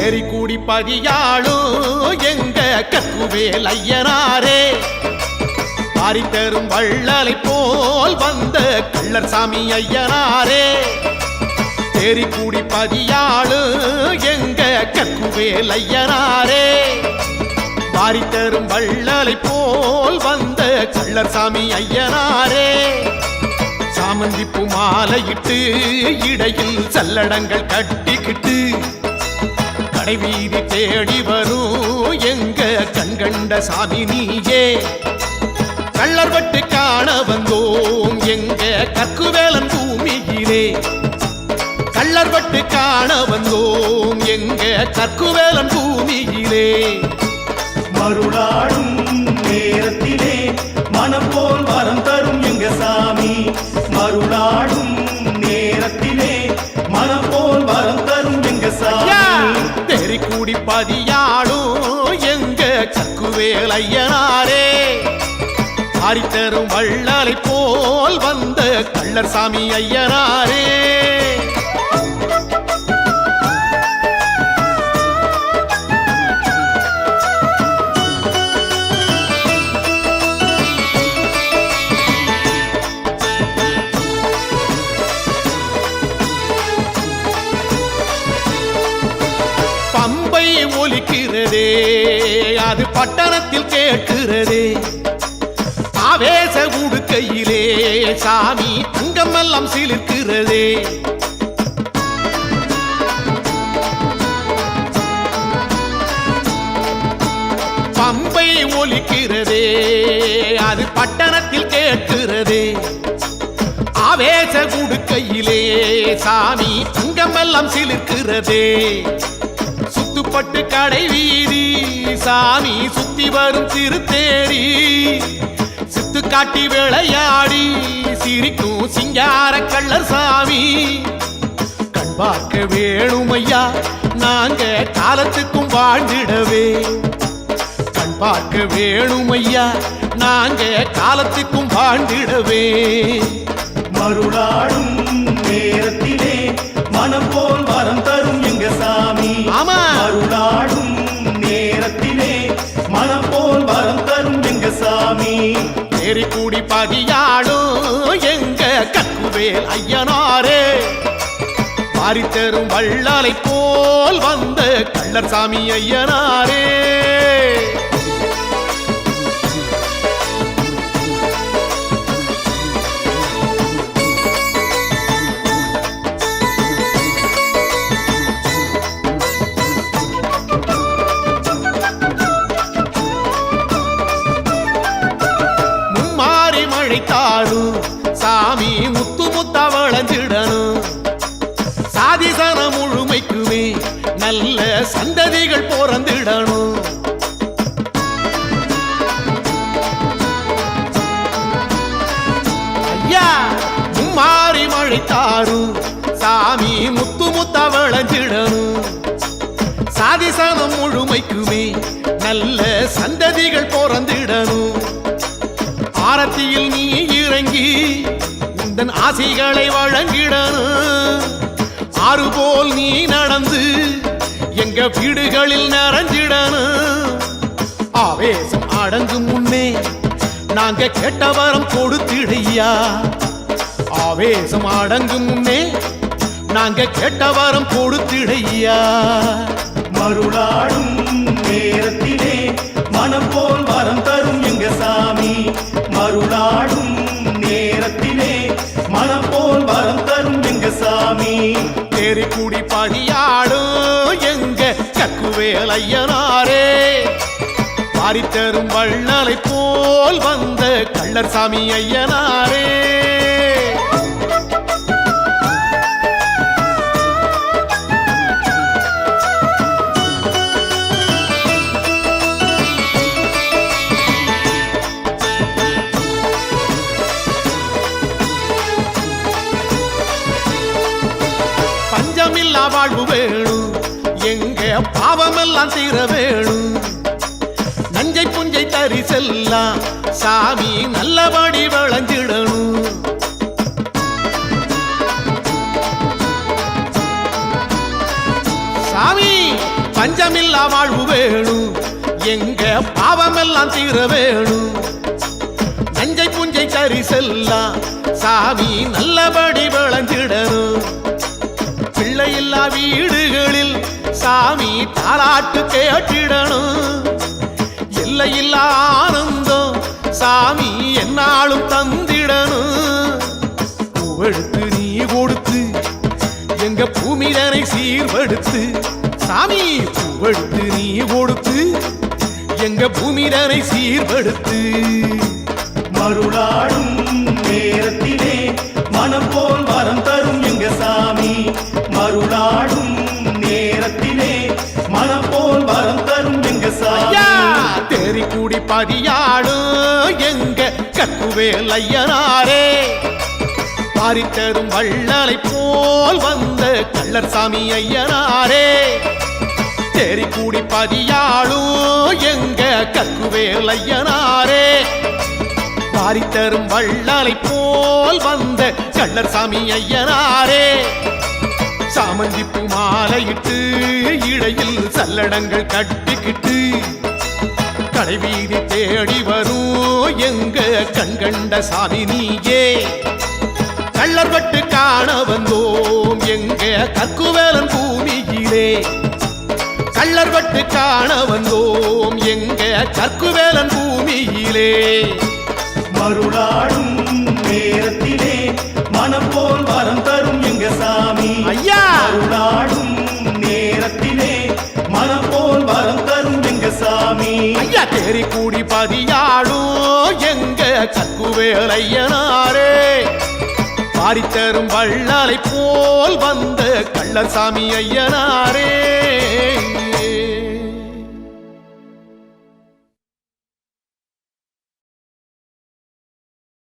தேரி கூடி பதியாளும் எங்க கக்குவேல் ஐயனாரே பாரி தரும் வள்ளலை போல் வந்த கள்ளர் சாமி ஐயனாரே தேரி கூடி பதியாளும் எங்க கக்குவேல் ஐயனாரே பாரி தரும் வள்ளலை போல் வந்த கள்ளர் சாமி ஐயனாரே சாமந்திப்பு மாலையிட்டு இடையில் சல்லடங்கள் கட்டிக்கிட்டு கடைவீதி தேடி வரும் எங்க கண்கண்ட சாமி நீயே கள்ளர் வட்டு காண வந்தோம் எங்க கக்குவேலன் பூமியிலே கள்ளர் வட்டு காண வந்தோம் எங்க கக்குவேலன் பூமியிலே மருளாடும் நேரத்திலே மனம் போல் வரம் தரும் எங்க சாமி மருளாடும் நேரத்திலே மனம் போல் வரம் தரும் எங்க சாமி தேரி கூடி பதியாளும் எங்க கக்குவேல் ஐயனாரே பாரி தரும் வள்ளலை போல் வந்த கள்ளர் சாமி ஐயனாரே பம்பை ஒலிக்கிறதே அது பட்டணத்தில் கேட்கிறதே ஆவேச உடுக்கையிலே சாமி தங்கமெல்லாம் சிலிர்க்கிறதே பம்பை ஒலிக்கிறதே அது பட்டணத்தில் கேட்கிறதே ஆவேச உடுக்கையிலே சாமி தங்கமெல்லாம் சிலிர்க்கிறதே சுத்துப்பட்டு கடை வீதி சாமி சுத்தி வரும் திருத்தேரி சித்து காட்டி விளையாடி சிரிக்கும் சிங்கார கள்ளர் சாமி கண் பார்க்க வேணுமையா நாங்க காலத்துக்கும் வாழ்ந்திடவே கண் பார்க்க வேணுமையா நாங்க காலத்துக்கும் வாழ்ந்திடவே மருளாடும் நேரத்திலே மனம் போல் வரம் தரும் எங்க சாமி ஆமா மருளாடும் நேரத்திலே மனம் போல் வரம் தரும் எங்க சாமி தேரி கூடி பதியாளும் எங்க கக்குவேல் ஐயனாரே பாரி தரும் வள்ளலை போல் வந்த கள்ளர் சாமி ஐயனாரே தாரும் சாமி முத்து முத்த வளஞ்சிடணும் சாதிசன முழுமைக்குமே நல்ல சந்ததிகள் பிறந்திடணும் ஐயா மும்மாறி மழை தாரும் சாமி முத்து முத்த வளஞ்சிடணும் சாதிசனம் முழுமைக்குமே நல்ல சந்ததிகள் பிறந்திடணும் ஆரத்தியில் நீ இறங்கி உந்தன் ஆசைகளை வழங்கிடணும் ஆறு போல் நீ நடந்து எங்க வீடுகளில் நிறைஞ்சிடணும் ஆவேசம் அடங்கும் முன்னே நாங்க கேட்ட வரம் கொடுத்திடையா ஆவேசம் அடங்கும் முன்னே நாங்க கேட்ட வரம் கொடுத்திடையா மருளாடும் நேரத்திலே மனம் போல் வரம் தரும் எங்க சாமி மருளாடும் நேரத்திலே மனம் போல் வரம் தரும் எங்க சாமி தேரி கூடி பதியாளும் எங்க கக்குவேல் ஐயனாரே பாரி தரும் வள்ளலை போல் வந்த கள்ளர் சாமி ஐயனாரே பஞ்சமில்லா வாழ்வு வேணும் எங்க பாவமெல்லாம் தீர வேணும் நஞ்சை புஞ்சை தரி செல்லாம் சாமி நல்லபடி வளைஞ்சிடணும் சாமி பஞ்சமில்லா வாழ்வு வேணும் எங்க பாவமெல்லாம் தீர வேணும் நஞ்சை புஞ்சை சரி செல்லாம் சாமி நல்லபடி விளைஞ்சிடணும் பிள்ளையில்லா வீடுகளில் சாமி தாலாட்டு கேட்டிடணும் எல்லையில்லா ஆனந்தம் சாமி என்னாலும் தந்திடணும் பூவெடுத்து நீ கொடுத்து எங்க பூமிதனை சீர்படுத்து சாமி பூவெடுத்து நீ கொடுத்து எங்க பூமிதனை சீர்படுத்து மருளாடும் நேரத்திலே மனம் போல் வரம் தரும் எங்க சாமி மருளாடும் நேரத்திலே மனம் போல் வரம் தரும் எங்க சாமி தேரி கூடி பதியாடும் எங்க கக்குவேல் ஐயனாரே பாரித்தரும் வள்ளலை போல் வந்த கள்ளர் சாமி ஐயனாரே தேரி கூடி பதியாடும் எங்க கக்குவேல் ஐயனாரே பாரித்தரும் வள்ளலை போல் வந்த கள்ளர் சாமி ஐயனாரே சாமந்திப்பு மாலையிட்டு இடையில் சல்லடங்கள் கட்டிக்கிட்டு கடைவீதி தேடி வரும் எங்க கண்கண்ட சாமி நீயே கள்ளர் வட்டு காண வந்தோம் எங்க கற்குவேலன் பூமியிலே கள்ளர் வட்டு காண வந்தோம் எங்க கற்குவேலன் பூமியிலே மருளாடும் நேரத்திலே மனம் போல் வரம் தரும் எங்க சாமி ஐயா மருளாடும் நேரத்திலே மனம் போல் வரம் தரும் எங்க சாமி ஐயா தேரி கூடி பதியாடும் எங்க கற்குவேல் ஐயனாரே பாரித்தரும் வள்ளலை போல் வந்த கள்ளர் சாமி ஐயனாரே